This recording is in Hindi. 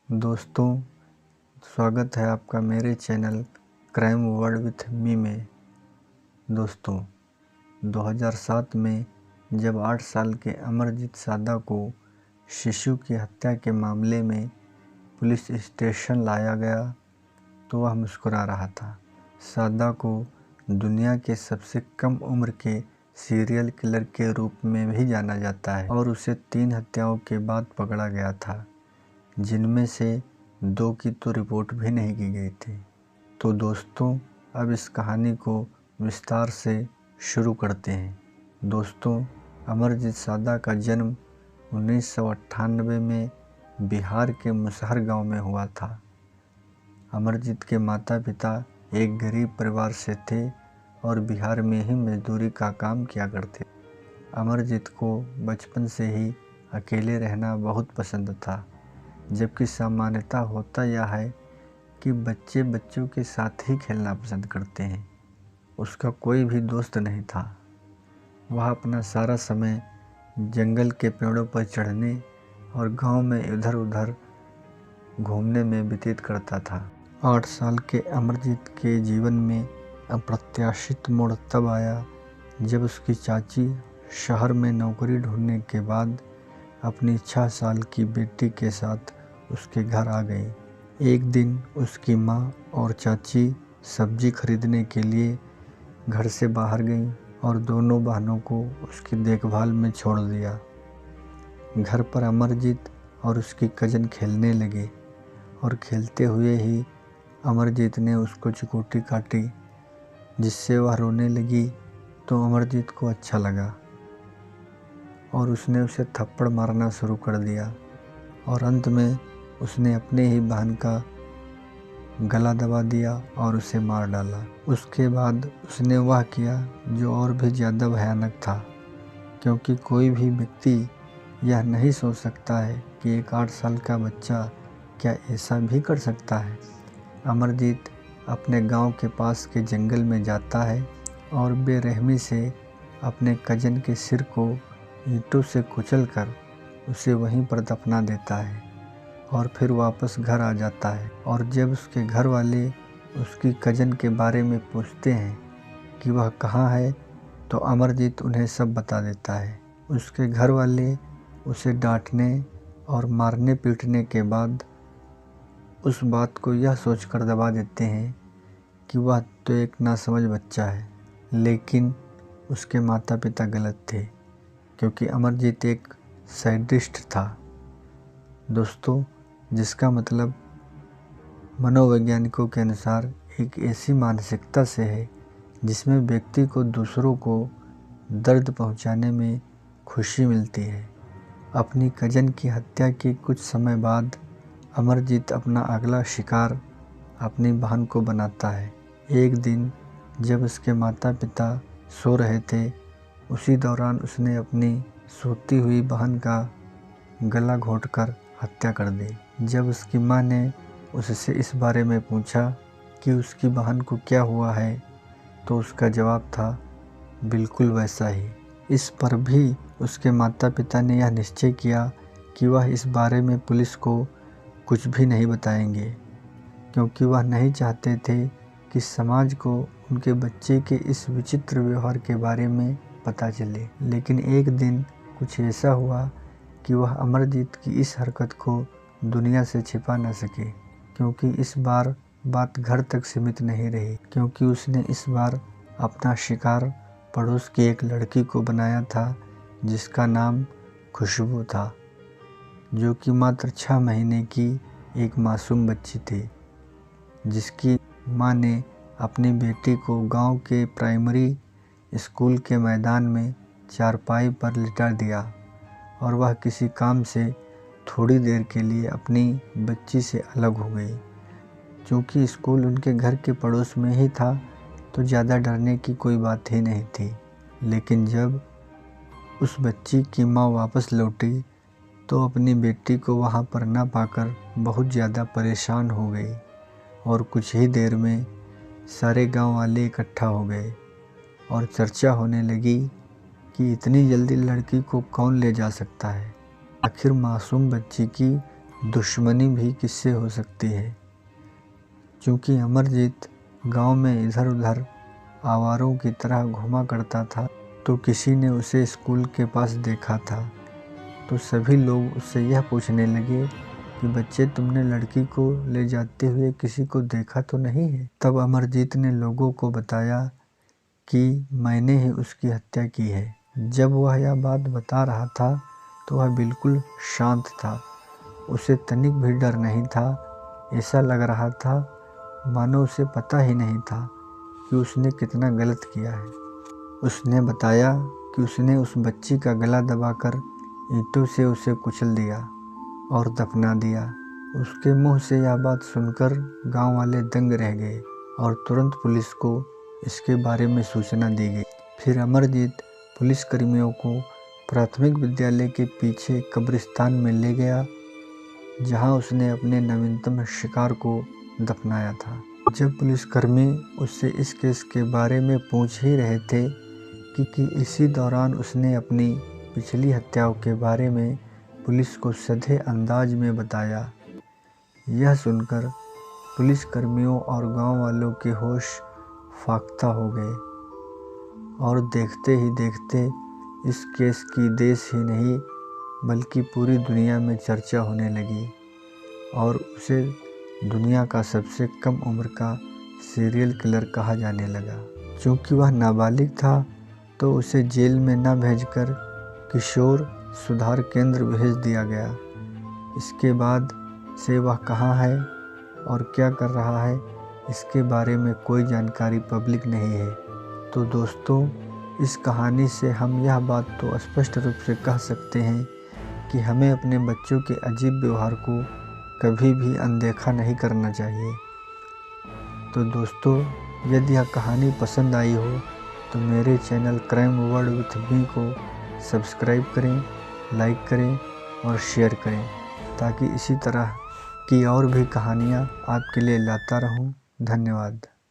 दोस्तों, स्वागत है आपका मेरे channel crime world with me में। दोस्तों, 2007 में जब 8 साल के अमरजीत सादा को शिशु की हत्या के मामले में पुलिस स्टेशन लाया गया तो वह मुस्कुरा रहा था। सादा को दुनिया के सबसे कम उम्र के सीरियल किलर के रूप में भी जाना जाता है और उसे 3 हत्याओं के बाद पकड़ा गया था, जिनमें से 2 की तो रिपोर्ट भी नहीं की गई थी। तो दोस्तों, अब इस कहानी को विस्तार से शुरू करते हैं। दोस्तों, अमरजीत सादा का जन्म 1998 में बिहार के मुसहर गांव में हुआ था। अमरजीत के माता पिता एक गरीब परिवार से थे और बिहार में ही मजदूरी का काम किया करते। अमरजीत को बचपन से ही अकेले रहना बहुत पसंद था, जबकि सामान्यतः होता यह है कि बच्चे बच्चों के साथ ही खेलना पसंद करते हैं। उसका कोई भी दोस्त नहीं था। वह अपना सारा समय जंगल के पेड़ों पर चढ़ने और गांव में इधर उधर घूमने में व्यतीत करता था। 8 साल के अमरजीत के जीवन में अप्रत्याशित मोड़ तब आया जब उसकी चाची शहर में नौकरी ढूंढने के बाद अपनी 6 साल की बेटी के साथ उसके घर आ गई। एक दिन उसकी माँ और चाची सब्जी खरीदने के लिए घर से बाहर गईं और दोनों बहनों को उसकी देखभाल में छोड़ दिया। घर पर अमरजीत और उसकी कजन खेलने लगे और खेलते हुए ही अमरजीत ने उसको चिकोटी काटी, जिससे वह रोने लगी। तो अमरजीत को अच्छा लगा और उसने उसे थप्पड़ मारना शुरू कर दिया और अंत में उसने अपने ही बहन का गला दबा दिया और उसे मार डाला। उसके बाद उसने वह किया जो और भी ज़्यादा भयानक था, क्योंकि कोई भी व्यक्ति यह नहीं सोच सकता है कि एक 8 साल का बच्चा क्या ऐसा भी कर सकता है। अमरजीत अपने गांव के पास के जंगल में जाता है और बेरहमी से अपने कजन के सिर को ईंटों से कुचलकर उसे वहीं पर दफना देता है और फिर वापस घर आ जाता है। और जब उसके घर वाले उसकी कजन के बारे में पूछते हैं कि वह कहाँ है, तो अमरजीत उन्हें सब बता देता है। उसके घर वाले उसे डांटने और मारने पीटने के बाद उस बात को यह सोचकर दबा देते हैं कि वह तो एक नासमझ बच्चा है। लेकिन उसके माता पिता गलत थे, क्योंकि अमरजीत एक सैडिस्ट था। दोस्तों, जिसका मतलब मनोवैज्ञानिकों के अनुसार एक ऐसी मानसिकता से है जिसमें व्यक्ति को दूसरों को दर्द पहुंचाने में खुशी मिलती है। अपनी कजन की हत्या के कुछ समय बाद अमरजीत अपना अगला शिकार अपनी बहन को बनाता है। एक दिन जब उसके माता पिता सो रहे थे, उसी दौरान उसने अपनी सोती हुई बहन का गला घोंटकर हत्या कर दी। जब उसकी माँ ने उससे इस बारे में पूछा कि उसकी बहन को क्या हुआ है, तो उसका जवाब था बिल्कुल वैसा ही। इस पर भी उसके माता पिता ने यह निश्चय किया कि वह इस बारे में पुलिस को कुछ भी नहीं बताएंगे, क्योंकि वह नहीं चाहते थे कि समाज को उनके बच्चे के इस विचित्र व्यवहार के बारे में पता चले। लेकिन एक दिन कुछ ऐसा हुआ कि वह अमरजीत की इस हरकत को दुनिया से छिपा न सके, क्योंकि इस बार बात घर तक सीमित नहीं रही, क्योंकि उसने इस बार अपना शिकार पड़ोस की एक लड़की को बनाया था जिसका नाम खुशबू था, जो कि मात्र 6 महीने की एक मासूम बच्ची थी, जिसकी माँ ने अपनी बेटी को गांव के प्राइमरी स्कूल के मैदान में चारपाई पर लिटा दिया और वह किसी काम से थोड़ी देर के लिए अपनी बच्ची से अलग हो गई। चूँकि स्कूल उनके घर के पड़ोस में ही था, तो ज़्यादा डरने की कोई बात ही नहीं थी। लेकिन जब उस बच्ची की माँ वापस लौटी, तो अपनी बेटी को वहाँ पर ना पाकर बहुत ज़्यादा परेशान हो गई और कुछ ही देर में सारे गांव वाले इकट्ठा हो गए और चर्चा होने लगी कि इतनी जल्दी लड़की को कौन ले जा सकता है। आखिर मासूम बच्ची की दुश्मनी भी किससे हो सकती है। क्योंकि अमरजीत गांव में इधर उधर आवारों की तरह घूमा करता था, तो किसी ने उसे स्कूल के पास देखा था। तो सभी लोग उससे यह पूछने लगे कि बच्चे, तुमने लड़की को ले जाते हुए किसी को देखा तो नहीं है। तब अमरजीत ने लोगों को बताया कि मैंने ही उसकी हत्या की है। जब वह यह बात बता रहा था तो वह बिल्कुल शांत था, उसे तनिक भी डर नहीं था। ऐसा लग रहा था मानो उसे पता ही नहीं था कि उसने कितना गलत किया है। उसने बताया कि उसने उस बच्ची का गला दबाकर ईंटों से उसे कुचल दिया और दफना दिया। उसके मुंह से यह बात सुनकर गांव वाले दंग रह गए और तुरंत पुलिस को इसके बारे में सूचना दी गई। फिर अमरजीत पुलिसकर्मियों को प्राथमिक विद्यालय के पीछे कब्रिस्तान में ले गया, जहां उसने अपने नवीनतम शिकार को दफनाया था। जब पुलिसकर्मी उससे इस केस के बारे में पूछ ही रहे थे कि इसी दौरान उसने अपनी पिछली हत्याओं के बारे में पुलिस को सधे अंदाज में बताया। यह सुनकर पुलिसकर्मियों और गांव वालों के होश फाख्ता हो गए और देखते ही देखते इस केस की देश ही नहीं बल्कि पूरी दुनिया में चर्चा होने लगी और उसे दुनिया का सबसे कम उम्र का सीरियल किलर कहा जाने लगा। क्योंकि वह नाबालिग था तो उसे जेल में न भेजकर किशोर सुधार केंद्र भेज दिया गया। इसके बाद से वह कहाँ है और क्या कर रहा है, इसके बारे में कोई जानकारी पब्लिक नहीं है। तो दोस्तों, इस कहानी से हम यह बात तो स्पष्ट रूप से कह सकते हैं कि हमें अपने बच्चों के अजीब व्यवहार को कभी भी अनदेखा नहीं करना चाहिए। तो दोस्तों, यदि यह कहानी पसंद आई हो तो मेरे channel crime world with me को सब्सक्राइब करें, लाइक करें और शेयर करें, ताकि इसी तरह की और भी कहानियाँ आपके लिए लाता रहूं। धन्यवाद।